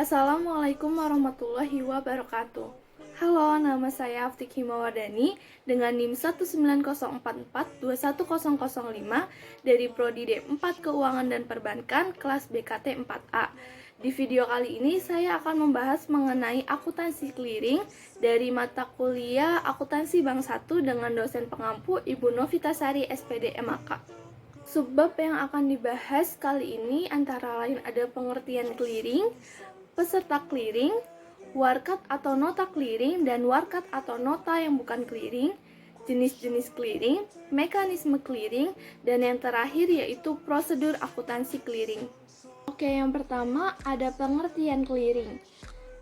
Assalamualaikum warahmatullahi wabarakatuh. Halo, nama saya Aftik Himawardani dengan NIM 19044210005 dari Prodi D4 Keuangan dan Perbankan kelas BKT 4A. Di video kali ini saya akan membahas mengenai akuntansi clearing dari mata kuliah Akuntansi Bank 1 dengan dosen pengampu Ibu Novitasari SPD MAK. Subbab yang akan dibahas kali ini antara lain ada pengertian clearing, peserta clearing, warkat atau nota clearing, dan warkat atau nota yang bukan clearing, jenis-jenis clearing, mekanisme clearing, dan yang terakhir yaitu prosedur akuntansi clearing. Oke, yang pertama ada pengertian clearing.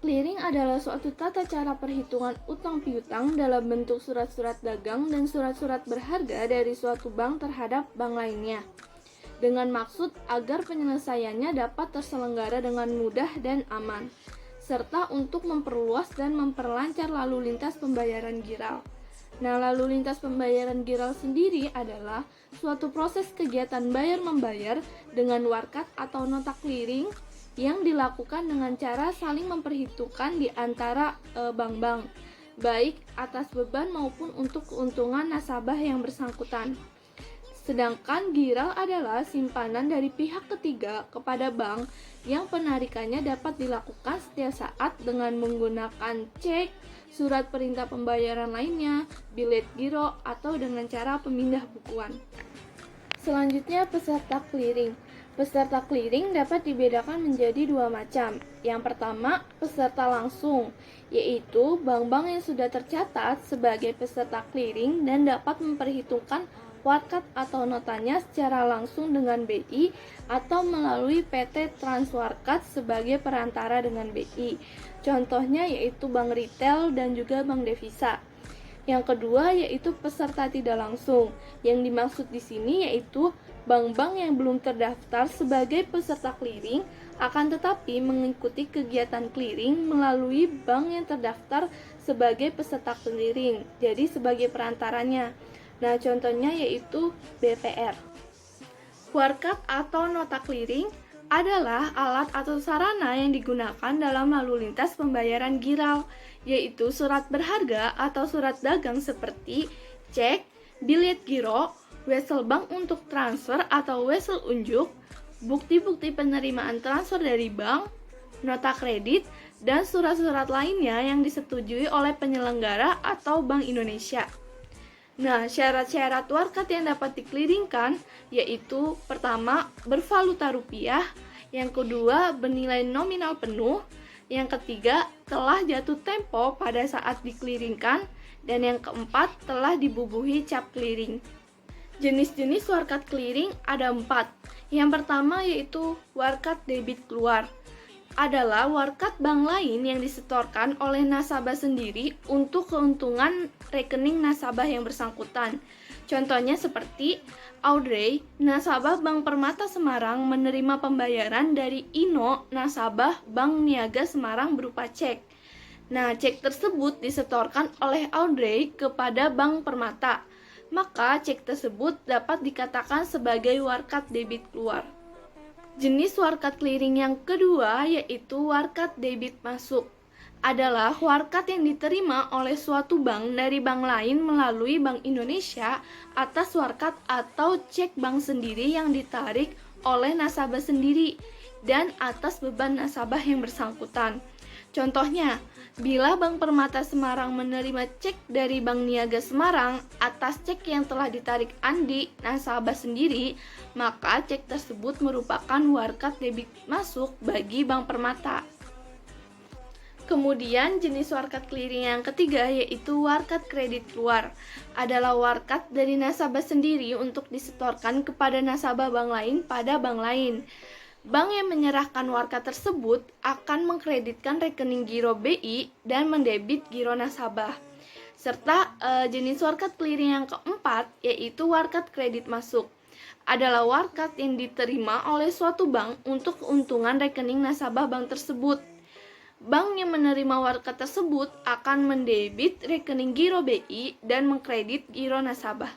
Clearing adalah suatu tata cara perhitungan utang piutang dalam bentuk surat-surat dagang dan surat-surat berharga dari suatu bank terhadap bank lainnya, dengan maksud agar penyelesaiannya dapat terselenggara dengan mudah dan aman, serta untuk memperluas dan memperlancar lalu lintas pembayaran giral. Nah, lalu lintas pembayaran giral sendiri adalah suatu proses kegiatan bayar-membayar dengan warkat atau nota clearing yang dilakukan dengan cara saling memperhitungkan di antara bank-bank, baik atas beban maupun untuk keuntungan nasabah yang bersangkutan. Sedangkan giral adalah simpanan dari pihak ketiga kepada bank yang penarikannya dapat dilakukan setiap saat dengan menggunakan cek, surat perintah pembayaran lainnya, bilet giro, atau dengan cara pemindah bukuan. Selanjutnya, peserta clearing. Peserta clearing dapat dibedakan menjadi dua macam. Yang pertama, peserta langsung, yaitu bank-bank yang sudah tercatat sebagai peserta clearing dan dapat memperhitungkan warkat atau notanya secara langsung dengan BI atau melalui PT Transwarkat sebagai perantara dengan BI. Contohnya yaitu bank retail dan juga bank devisa. Yang kedua yaitu peserta tidak langsung. Yang dimaksud di sini yaitu bank-bank yang belum terdaftar sebagai peserta clearing akan tetapi mengikuti kegiatan clearing melalui bank yang terdaftar sebagai peserta clearing, jadi sebagai perantaranya. Nah, contohnya yaitu BPR. Warkat atau nota clearing adalah alat atau sarana yang digunakan dalam lalu lintas pembayaran giral, yaitu surat berharga atau surat dagang seperti cek, bilet giro, wesel bank untuk transfer atau wesel unjuk, bukti-bukti penerimaan transfer dari bank, nota kredit, dan surat-surat lainnya yang disetujui oleh penyelenggara atau Bank Indonesia. Nah, syarat-syarat warkat yang dapat dikliringkan yaitu pertama, bervaluta rupiah, yang kedua, bernilai nominal penuh, yang ketiga, telah jatuh tempo pada saat dikliringkan, dan yang keempat, telah dibubuhi cap clearing. Jenis-jenis warkat clearing ada 4. Yang pertama yaitu warkat debit keluar. Adalah warkat bank lain yang disetorkan oleh nasabah sendiri untuk keuntungan rekening nasabah yang bersangkutan. Contohnya seperti Audrey, nasabah Bank Permata Semarang menerima pembayaran dari Ino, nasabah Bank Niaga Semarang berupa cek. Nah, cek tersebut disetorkan oleh Audrey kepada Bank Permata. Maka cek tersebut dapat dikatakan sebagai warkat debit keluar. Jenis warkat clearing yang kedua yaitu warkat debit masuk. Adalah warkat yang diterima oleh suatu bank dari bank lain melalui Bank Indonesia atas warkat atau cek bank sendiri yang ditarik oleh nasabah sendiri dan atas beban nasabah yang bersangkutan. Contohnya, bila Bank Permata Semarang menerima cek dari Bank Niaga Semarang atas cek yang telah ditarik Andi, nasabah sendiri, maka cek tersebut merupakan warkat debit masuk bagi Bank Permata. Kemudian jenis warkat clearing yang ketiga yaitu warkat kredit keluar. Adalah warkat dari nasabah sendiri untuk disetorkan kepada nasabah bank lain pada bank lain. Bank yang menyerahkan warkat tersebut akan mengkreditkan rekening giro BI dan mendebit giro nasabah. Serta jenis warkat clearing yang keempat yaitu warkat kredit masuk. Adalah warkat yang diterima oleh suatu bank untuk keuntungan rekening nasabah bank tersebut. Bank yang menerima warkat tersebut akan mendebit rekening giro BI dan mengkredit giro nasabah.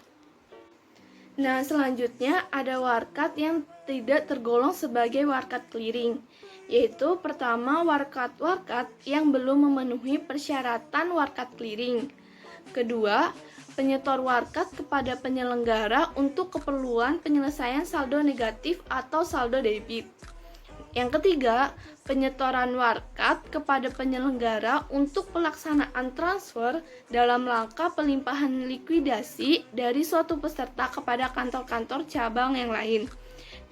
Nah, selanjutnya ada warkat yang tidak tergolong sebagai warkat clearing, yaitu pertama warkat-warkat yang belum memenuhi persyaratan warkat clearing. Kedua, penyetor warkat kepada penyelenggara untuk keperluan penyelesaian saldo negatif atau saldo debit. Yang ketiga, penyetoran warkat kepada penyelenggara untuk pelaksanaan transfer dalam rangka pelimpahan likuidasi dari suatu peserta kepada kantor-kantor cabang yang lain.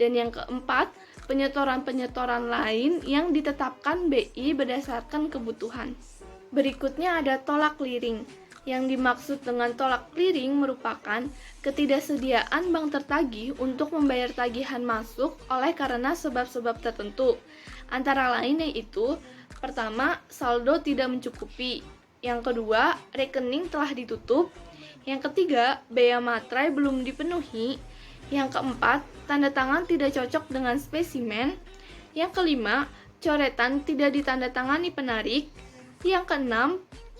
Dan yang keempat, penyetoran-penyetoran lain yang ditetapkan BI berdasarkan kebutuhan. Berikutnya ada tolak clearing. Yang dimaksud dengan tolak clearing merupakan ketidaksediaan bank tertagih untuk membayar tagihan masuk oleh karena sebab-sebab tertentu. Antara lain yaitu, pertama, saldo tidak mencukupi. Yang kedua, rekening telah ditutup. Yang ketiga, bea materai belum dipenuhi. Yang keempat, tanda tangan tidak cocok dengan spesimen. Yang kelima, coretan tidak ditandatangani penarik. Yang keenam,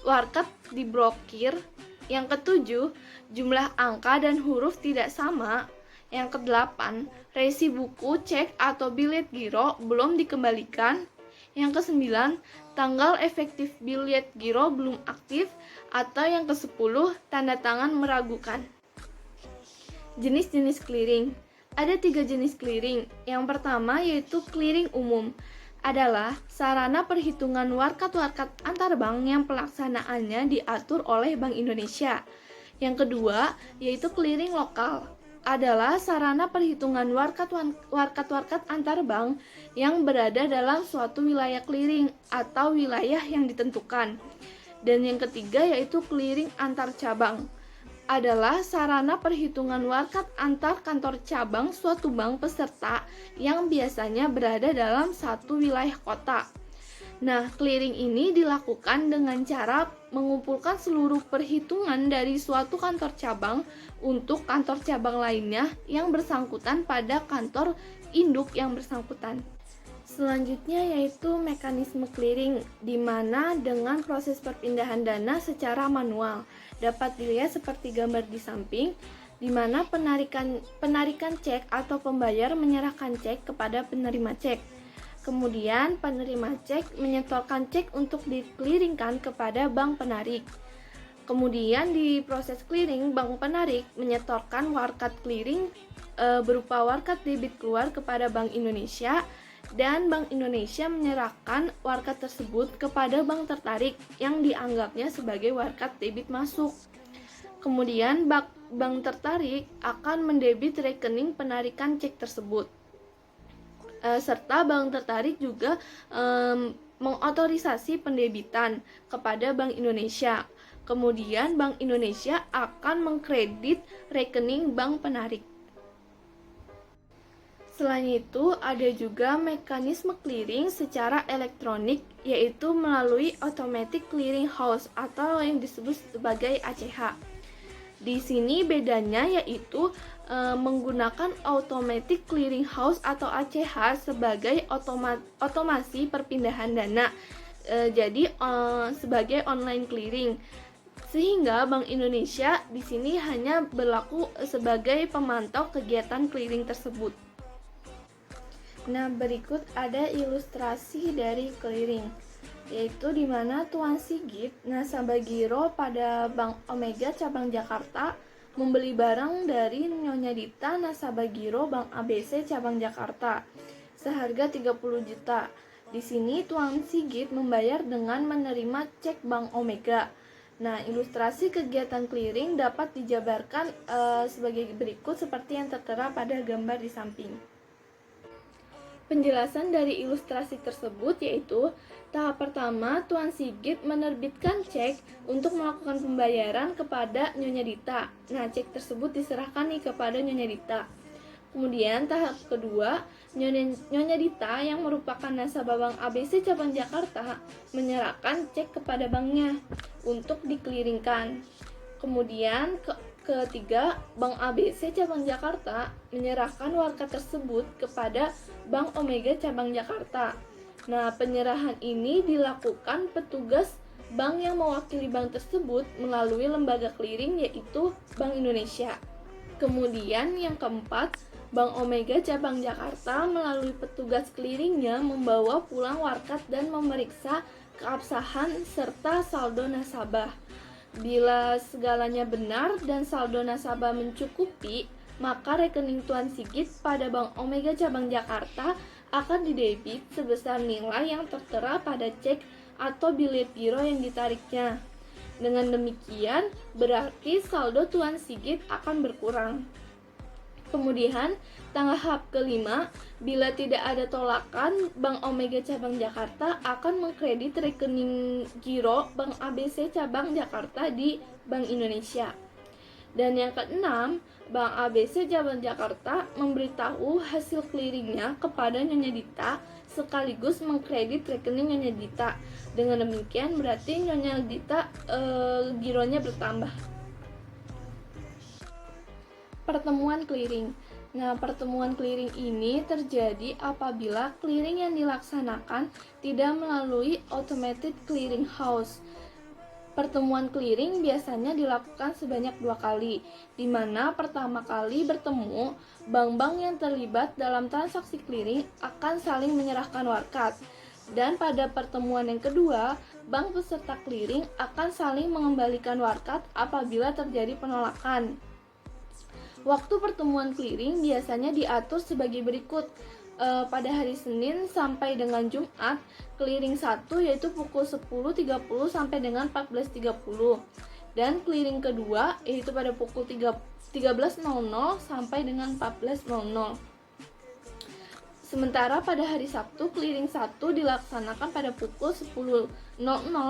warkat diblokir. Yang ketujuh, jumlah angka dan huruf tidak sama. Yang kedelapan, resi buku, cek, atau bilet giro belum dikembalikan. Yang kesembilan, tanggal efektif bilet giro belum aktif. Atau yang kesepuluh, tanda tangan meragukan. Jenis-jenis clearing. Ada 3 jenis clearing. Yang pertama yaitu clearing umum. Adalah sarana perhitungan warkat-warkat antar bank yang pelaksanaannya diatur oleh Bank Indonesia. Yang kedua, yaitu clearing lokal. Adalah sarana perhitungan warkat-warkat antar bank yang berada dalam suatu wilayah clearing atau wilayah yang ditentukan. Dan yang ketiga, yaitu clearing antar cabang. Adalah sarana perhitungan warkat antar kantor cabang suatu bank peserta yang biasanya berada dalam satu wilayah kota. Nah, clearing ini dilakukan dengan cara mengumpulkan seluruh perhitungan dari suatu kantor cabang untuk kantor cabang lainnya yang bersangkutan pada kantor induk yang bersangkutan. Selanjutnya yaitu mekanisme clearing, di mana dengan proses perpindahan dana secara manual. Dapat dilihat seperti gambar di samping, di mana penarikan cek atau pembayar menyerahkan cek kepada penerima cek. Kemudian penerima cek menyetorkan cek untuk dikliringkan kepada bank penarik. Kemudian di proses clearing, bank penarik menyetorkan warkat clearing berupa warkat debit keluar kepada Bank Indonesia, dan Bank Indonesia menyerahkan warkat tersebut kepada bank tertarik yang dianggapnya sebagai warkat debit masuk. Kemudian bank tertarik akan mendebit rekening penarikan cek tersebut. Serta bank tertarik juga mengotorisasi pendebitan kepada Bank Indonesia. Kemudian Bank Indonesia akan mengkredit rekening bank penarik. Selain itu, ada juga mekanisme clearing secara elektronik, yaitu melalui Automatic Clearing House atau yang disebut sebagai ACH. Di sini bedanya yaitu menggunakan Automatic Clearing House atau ACH sebagai otomasi perpindahan dana. Jadi sebagai online clearing. Sehingga Bank Indonesia di sini hanya berlaku sebagai pemantau kegiatan clearing tersebut. Nah, berikut ada ilustrasi dari clearing, yaitu di mana Tuan Sigit, nasabah giro pada Bank Omega cabang Jakarta, membeli barang dari Nyonya Dita, nasabah giro Bank ABC cabang Jakarta, seharga 30 juta. Di sini Tuan Sigit membayar dengan menerima cek Bank Omega. Nah, ilustrasi kegiatan clearing dapat dijabarkan sebagai berikut seperti yang tertera pada gambar di samping. Penjelasan dari ilustrasi tersebut yaitu, tahap pertama, Tuan Sigit menerbitkan cek untuk melakukan pembayaran kepada Nyonya Dita. Nah, cek tersebut diserahkan nih kepada Nyonya Dita. Kemudian tahap kedua, Nyonya Dita yang merupakan nasabah Bank ABC cabang Jakarta menyerahkan cek kepada banknya untuk dikliringkan. Kemudian ketiga, Bank ABC cabang Jakarta menyerahkan warkat tersebut kepada Bank Omega cabang Jakarta. Nah, penyerahan ini dilakukan petugas bank yang mewakili bank tersebut melalui lembaga clearing yaitu Bank Indonesia. Kemudian yang keempat, Bank Omega Cabang Jakarta melalui petugas clearingnya membawa pulang warkat dan memeriksa keabsahan serta saldo nasabah. Bila segalanya benar dan saldo nasabah mencukupi, maka rekening Tuan Sigit pada Bank Omega Cabang Jakarta akan didebit sebesar nilai yang tertera pada cek atau bilet giro yang ditariknya. Dengan demikian, berarti saldo Tuan Sigit akan berkurang. Kemudian, tahap kelima, bila tidak ada tolakan, Bank Omega Cabang Jakarta akan mengkredit rekening giro Bank ABC Cabang Jakarta di Bank Indonesia. Dan yang keenam, Bank ABC Cabang Jakarta memberitahu hasil clearingnya kepada Nyonya Dita sekaligus mengkredit rekening Nyonya Dita. Dengan demikian berarti Nyonya Dita gironya bertambah. Pertemuan clearing. Nah, pertemuan clearing ini terjadi apabila clearing yang dilaksanakan tidak melalui automated clearing house. Pertemuan clearing biasanya dilakukan sebanyak 2 kali, di mana pertama kali bertemu, bank-bank yang terlibat dalam transaksi clearing akan saling menyerahkan warkat. Dan pada pertemuan yang kedua, bank peserta clearing akan saling mengembalikan warkat apabila terjadi penolakan. Waktu pertemuan clearing biasanya diatur sebagai berikut. Pada hari Senin sampai dengan Jumat, clearing 1 yaitu pukul 10.30 sampai dengan 14.30. Dan clearing kedua yaitu pada pukul 13.00 sampai dengan 14.00. Sementara pada hari Sabtu, clearing 1 dilaksanakan pada pukul 10.00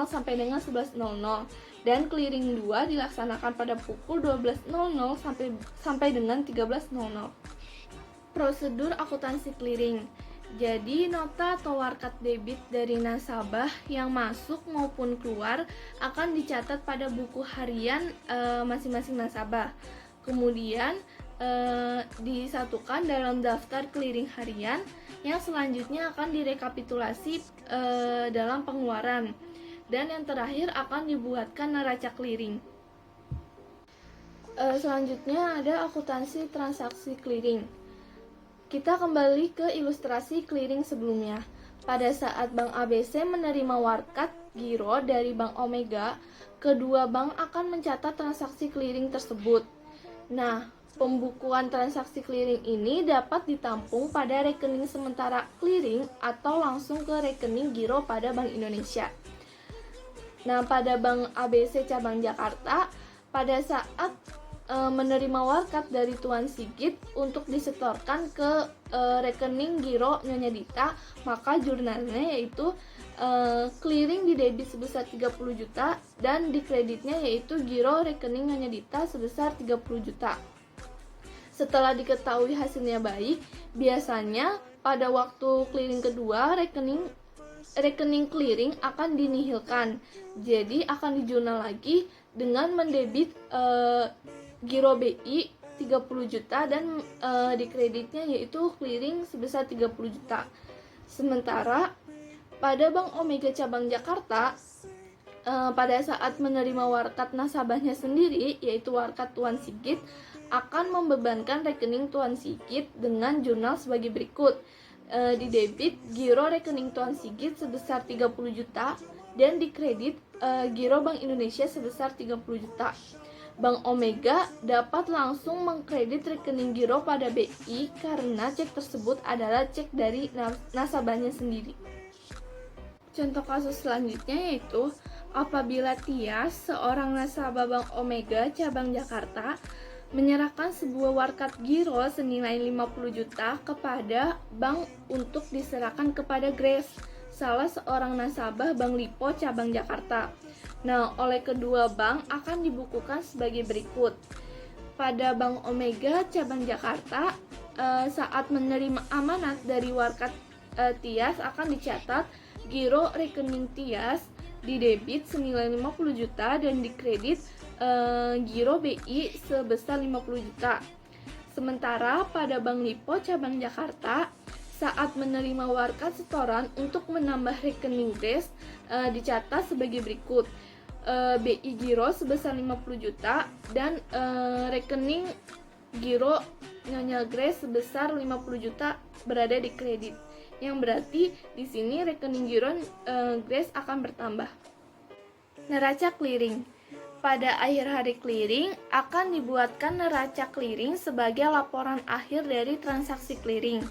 sampai dengan 11.00. Dan clearing 2 dilaksanakan pada pukul 12.00 sampai dengan 13.00. Prosedur akuntansi clearing. Jadi, nota atau warkat debit dari nasabah yang masuk maupun keluar akan dicatat pada buku harian masing-masing nasabah. Kemudian disatukan dalam daftar clearing harian yang selanjutnya akan direkapitulasi dalam pengeluaran. Dan yang terakhir akan dibuatkan neraca clearing. Selanjutnya ada akuntansi transaksi clearing. Kita kembali ke ilustrasi clearing sebelumnya. Pada saat Bank ABC menerima warkat giro dari Bank Omega, kedua bank akan mencatat transaksi clearing tersebut. Nah, pembukuan transaksi clearing ini dapat ditampung pada rekening sementara clearing atau langsung ke rekening giro pada Bank Indonesia. Nah, pada Bank ABC Cabang Jakarta, pada saat menerima warkat dari Tuan Sigit untuk disetorkan ke rekening giro Nyonya Dita, maka jurnalnya yaitu clearing didebit sebesar 30 juta dan dikreditnya yaitu giro rekening Nyonya Dita sebesar 30 juta. Setelah diketahui hasilnya baik, biasanya pada waktu clearing kedua rekening clearing akan dinihilkan. Jadi akan dijurnal lagi dengan mendebit giro BI 30 juta dan dikreditnya yaitu clearing sebesar 30 juta. Sementara pada Bank Omega Cabang Jakarta, pada saat menerima warkat nasabahnya sendiri yaitu warkat Tuan Sigit, akan membebankan rekening Tuan Sigit dengan jurnal sebagai berikut. Didebit giro rekening Tuan Sigit sebesar 30 juta dan dikredit giro Bank Indonesia sebesar 30 juta. Bank Omega dapat langsung mengkredit rekening giro pada BI karena cek tersebut adalah cek dari nasabahnya sendiri. Contoh kasus selanjutnya yaitu apabila Tias, seorang nasabah Bank Omega Cabang Jakarta, menyerahkan sebuah warkat giro senilai 50 juta kepada bank untuk diserahkan kepada Grace, salah seorang nasabah Bank Lipo Cabang Jakarta. Nah, oleh kedua bank akan dibukukan sebagai berikut. Pada Bank Omega Cabang Jakarta, saat menerima amanat dari warkat Tias akan dicatat giro rekening Tias didebit senilai 50 juta dan dikredit giro BI sebesar 50 juta. Sementara pada Bank Lipo Cabang Jakarta, saat menerima warkat setoran untuk menambah rekening Grace dicatat sebagai berikut. BI giro sebesar 50 juta dan rekening giro Nyonya Grace sebesar 50 juta berada di kredit. Yang berarti di sini rekening giro Grace akan bertambah. Neraca clearing. Pada akhir hari clearing akan dibuatkan neraca clearing sebagai laporan akhir dari transaksi clearing,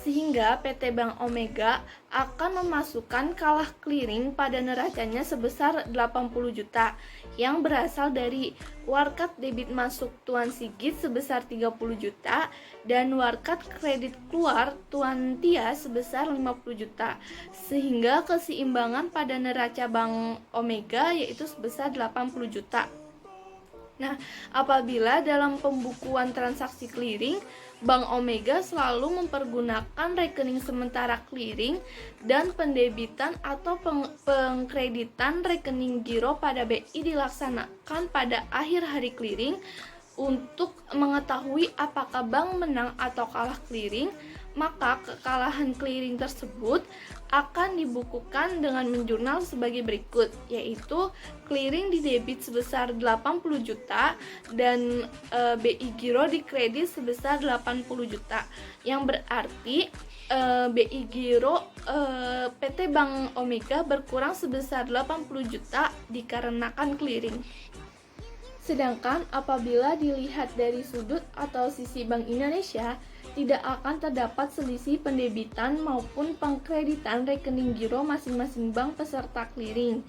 sehingga PT Bank Omega akan memasukkan kalah clearing pada neracanya sebesar 80 juta yang berasal dari warkat debit masuk Tuan Sigit sebesar 30 juta dan warkat kredit keluar Tuan Tia sebesar 50 juta, sehingga keseimbangan pada neraca Bank Omega yaitu sebesar 80 juta. Nah, apabila dalam pembukuan transaksi clearing, Bank Omega selalu mempergunakan rekening sementara clearing dan pendebitan atau pengkreditan rekening giro pada BI dilaksanakan pada akhir hari clearing untuk mengetahui apakah bank menang atau kalah clearing, maka kekalahan clearing tersebut akan dibukukan dengan menjurnal sebagai berikut, yaitu clearing di debit sebesar 80 juta dan BI Giro di kredit sebesar 80 juta, yang berarti BI Giro PT Bank Omega berkurang sebesar 80 juta dikarenakan clearing. Sedangkan apabila dilihat dari sudut atau sisi Bank Indonesia, tidak akan terdapat selisih pendebitan maupun pengkreditan rekening giro masing-masing bank peserta clearing.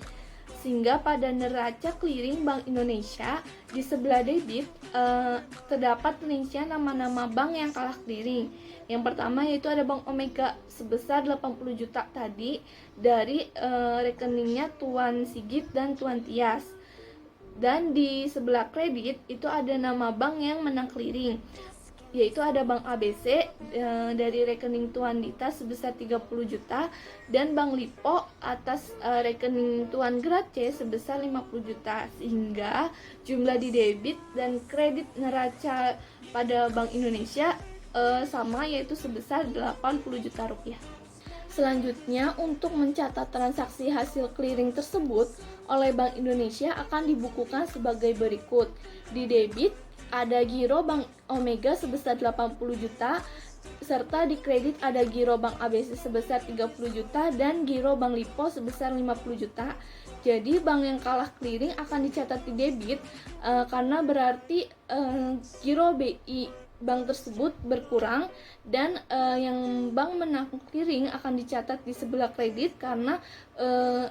Sehingga pada neraca clearing Bank Indonesia di sebelah debit terdapat rincian nama-nama bank yang kalah clearing. Yang pertama yaitu ada Bank Omega sebesar 80 juta tadi dari rekeningnya Tuan Sigit dan Tuan Tias. Dan di sebelah kredit itu ada nama bank yang menang clearing, yaitu ada Bank ABC dari rekening Tuan Dita sebesar 30 juta dan Bank Lipo atas rekening Tuan Grace sebesar 50 juta, sehingga jumlah di debit dan kredit neraca pada Bank Indonesia sama, yaitu sebesar 80 juta rupiah. Selanjutnya, untuk mencatat transaksi hasil clearing tersebut oleh Bank Indonesia akan dibukukan sebagai berikut. Di debit ada giro Bank Omega sebesar 80 juta, serta di kredit ada giro Bank ABC sebesar 30 juta dan giro Bank Lipo sebesar 50 juta. Jadi bank yang kalah clearing akan dicatat di debit karena berarti giro BI bank tersebut berkurang, dan yang bank menang clearing akan dicatat di sebelah kredit karena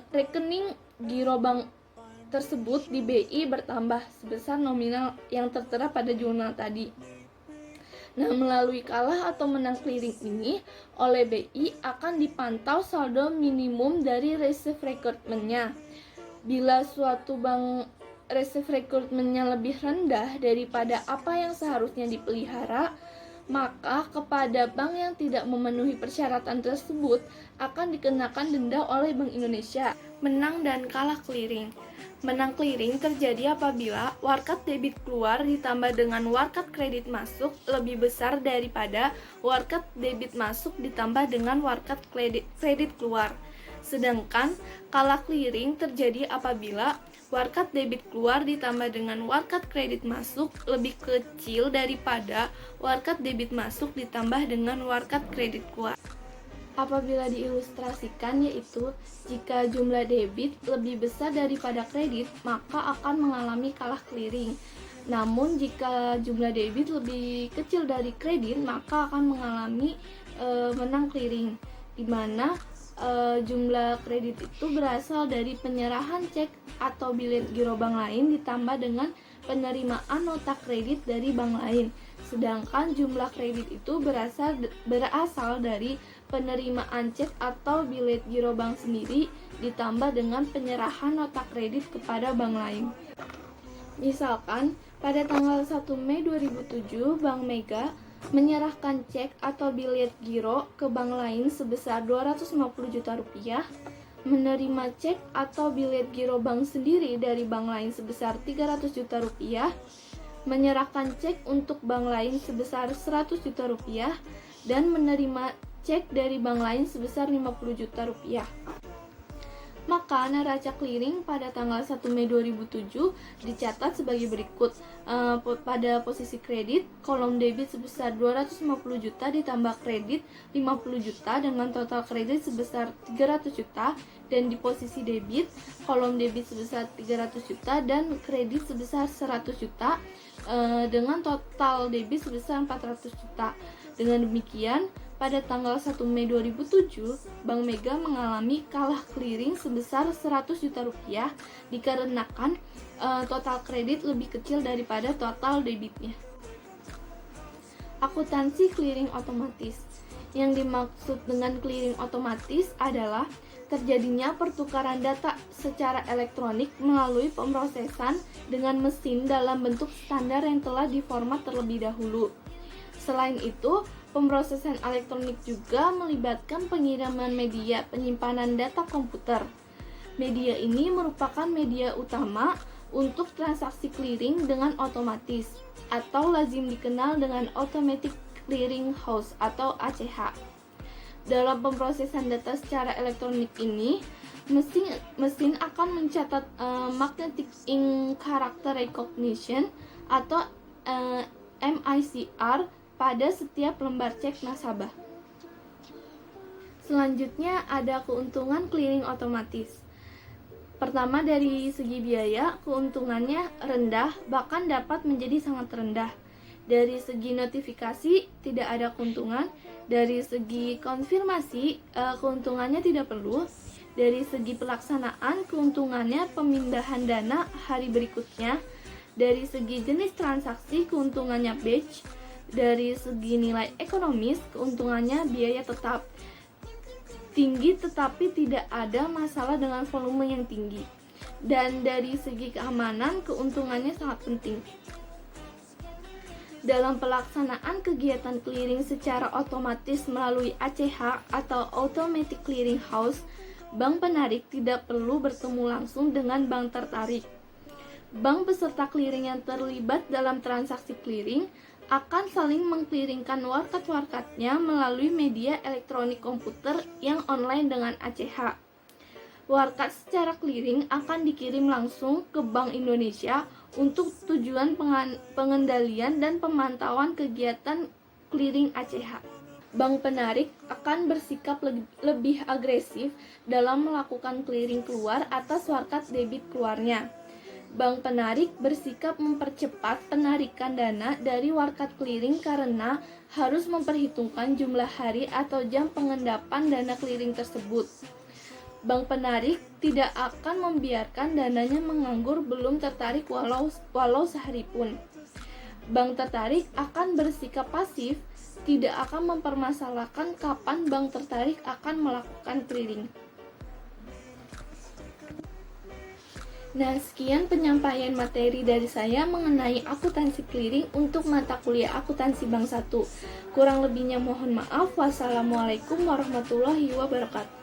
rekening giro bank tersebut di BI bertambah sebesar nominal yang tertera pada jurnal tadi. Nah, melalui kalah atau menang clearing ini oleh BI akan dipantau saldo minimum dari reserve recruitment-nya. Bila suatu bank reserve recruitment-nya lebih rendah daripada apa yang seharusnya dipelihara, maka kepada bank yang tidak memenuhi persyaratan tersebut akan dikenakan denda oleh Bank Indonesia. Menang dan kalah clearing. Menang clearing terjadi apabila warkat debit keluar ditambah dengan warkat kredit masuk lebih besar daripada warkat debit masuk ditambah dengan warkat kredit keluar. Sedangkan kalah clearing terjadi apabila warkat debit keluar ditambah dengan warkat kredit masuk lebih kecil daripada warkat debit masuk ditambah dengan warkat kredit keluar. Apabila diilustrasikan, yaitu jika jumlah debit lebih besar daripada kredit, maka akan mengalami kalah clearing. Namun jika jumlah debit lebih kecil dari kredit, maka akan mengalami menang clearing, di mana jumlah kredit itu berasal dari penyerahan cek atau bilet giro bank lain ditambah dengan penerimaan nota kredit dari bank lain. Sedangkan jumlah kredit itu berasal dari penerimaan cek atau bilet giro bank sendiri ditambah dengan penyerahan nota kredit kepada bank lain. Misalkan pada tanggal 1 Mei 2007 Bank Mega menyerahkan cek atau bilet giro ke bank lain sebesar 250 juta rupiah, menerima cek atau bilet giro bank sendiri dari bank lain sebesar 300 juta rupiah, menyerahkan cek untuk bank lain sebesar 100 juta rupiah, dan menerima cek dari bank lain sebesar 50 juta rupiah. Maka neraca clearing pada tanggal 1 Mei 2007 dicatat sebagai berikut. Pada posisi kredit, kolom debit sebesar 250 juta ditambah kredit 50 juta dengan total kredit sebesar 300 juta, dan di posisi debit, kolom debit sebesar 300 juta dan kredit sebesar 100 juta dengan total debit sebesar 400 juta. Dengan demikian, pada tanggal 1 Mei 2007, Bank Mega mengalami kalah clearing sebesar 100 juta rupiah dikarenakan total kredit lebih kecil daripada total debitnya. Akuntansi clearing otomatis. Yang dimaksud dengan clearing otomatis adalah terjadinya pertukaran data secara elektronik melalui pemrosesan dengan mesin dalam bentuk standar yang telah diformat terlebih dahulu. Selain itu, pemrosesan elektronik juga melibatkan pengiriman media penyimpanan data komputer. Media ini merupakan media utama untuk transaksi clearing dengan otomatis, atau lazim dikenal dengan Automatic Clearing House atau ACH. Dalam pemrosesan data secara elektronik ini, mesin akan mencatat Magnetic Ink Character Recognition atau MICR pada setiap lembar cek nasabah. Selanjutnya ada keuntungan clearing otomatis. Pertama, dari segi biaya, keuntungannya rendah, bahkan dapat menjadi sangat rendah. Dari segi notifikasi, tidak ada keuntungan. Dari segi konfirmasi, keuntungannya tidak perlu. Dari segi pelaksanaan, keuntungannya pemindahan dana hari berikutnya. Dari segi jenis transaksi, keuntungannya batch. Dari segi nilai ekonomis, keuntungannya biaya tetap tinggi tetapi tidak ada masalah dengan volume yang tinggi. Dan dari segi keamanan, keuntungannya sangat penting. Dalam pelaksanaan kegiatan clearing secara otomatis melalui ACH atau Automatic Clearing House, bank penarik tidak perlu bertemu langsung dengan bank tertarik. Bank peserta clearing yang terlibat dalam transaksi clearing akan saling mengclearingkan warkat-warkatnya melalui media elektronik komputer yang online dengan ACH. Warkat secara clearing akan dikirim langsung ke Bank Indonesia untuk tujuan pengendalian dan pemantauan kegiatan clearing ACH. Bank penarik akan bersikap lebih agresif dalam melakukan clearing keluar atas warkat debit keluarnya. Bank penarik bersikap mempercepat penarikan dana dari warkat clearing karena harus memperhitungkan jumlah hari atau jam pengendapan dana clearing tersebut. Bank penarik tidak akan membiarkan dananya menganggur belum tertarik walau sehari pun. Bank tertarik akan bersikap pasif, tidak akan mempermasalahkan kapan bank tertarik akan melakukan clearing. Nah, sekian penyampaian materi dari saya mengenai akuntansi clearing untuk mata kuliah akuntansi Bank 1. Kurang lebihnya mohon maaf. Wassalamualaikum warahmatullahi wabarakatuh.